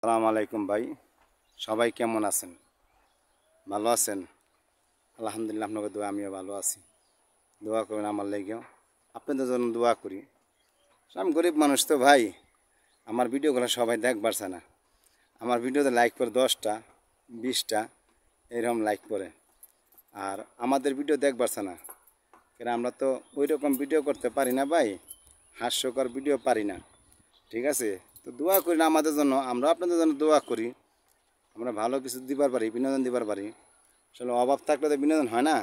আসসালামু আলাইকুম ভাই, সবাই কেমন আছেন? ভালো আছেন? আলহামদুলিল্লাহ, আপনাকে দোয়া আমিও ভালো আছি। দোয়া করবেন আমার লেগেও, আপনাদের জন্য দোয়া করি। আমি গরিব মানুষ তো ভাই, আমার ভিডিওগুলো সবাই দেখবার চায় না। আমার ভিডিওতে লাইক করে 10টা 20টা এরকম লাইক করে, আর আমাদের ভিডিও দেখবার চায় না। কেন আমরা তো ওই রকম ভিডিও করতে পারি না ভাই, হাস্যকর ভিডিও পারি না। ঠিক আছে, তো দোয়া করি না আমাদের জন্য, আমরা আপনাদের জন্য দোয়া করি। আমরা ভালো কিছু দিবার পারি, বিনোদন দিবার পারি। আসলে অভাব থাকলে তো বিনোদন হয় না।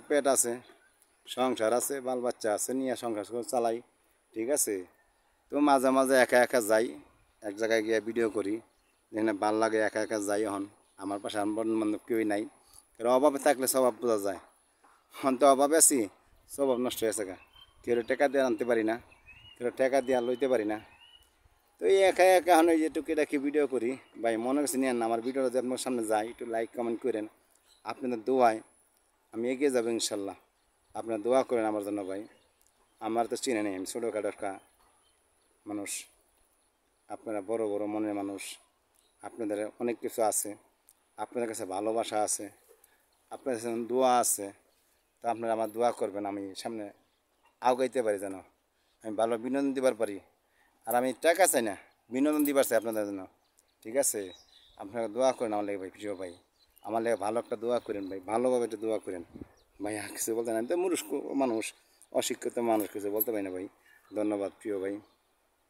পেট আছে, সংসার আছে, বাল বাচ্চা আছে, নিয়ে সংসার চালাই। ঠিক আছে, তো মাঝে মাঝে একা একা যাই, এক জায়গায় গিয়ে ভিডিও করি। যেখানে ভাল লাগে একা একা যাই। এখন আমার পাশে আমার বন্ধু বান্ধব কেউই নাই। কারণ অভাবে থাকলে স্বভাব বোঝা যায়। এখন তো অভাবে আছি, স্বভাব নষ্ট হয়েছে গা। কেউ টাকা দিয়ে আনতে পারি না, কেউ টাকা দিয়ে লইতে পারি না। তো এই একা একা এখন এই যে টুকিটাকি ভিডিও করি। ভাই মনে করছি নিয়েন না, আমার ভিডিওটা যদি আপনার সামনে যায় একটু লাইক কমেন্ট করেন। আপনাদের দোয়ায় আমি এগিয়ে যাবো ইনশাল্লাহ। আপনারা দোয়া করেন আমার জন্য ভাই। আমার তো চিনে নেই, আমি ছোটোখাটো একটা মানুষ, আপনারা বড় বড় মনের মানুষ। আপনাদের অনেক কিছু আছে, আপনাদের কাছে ভালোবাসা আছে, আপনাদের কাছে দোয়া আছে। তো আপনারা আমার দোয়া করবেন, আমি সামনে আগাইতে পারি যেন, আমি ভালো বিনোদন দিবার পারি। আর আমি টাকা চাই না, বিনোদন দিবার চাই আপনাদের জন্য। ঠিক আছে, আপনারা দোয়া করেন আমার লেগে ভাই, প্রিয় ভাই। আমার লেগে ভালো একটা দোয়া করেন ভাই, ভালোভাবে একটু দোয়া করেন ভাই। আর কিছু বলতে না, আমি তো মূর্খ মানুষ, অশিক্ষিত মানুষ, কিছু বলতে পারি না ভাই। ধন্যবাদ প্রিয় ভাই।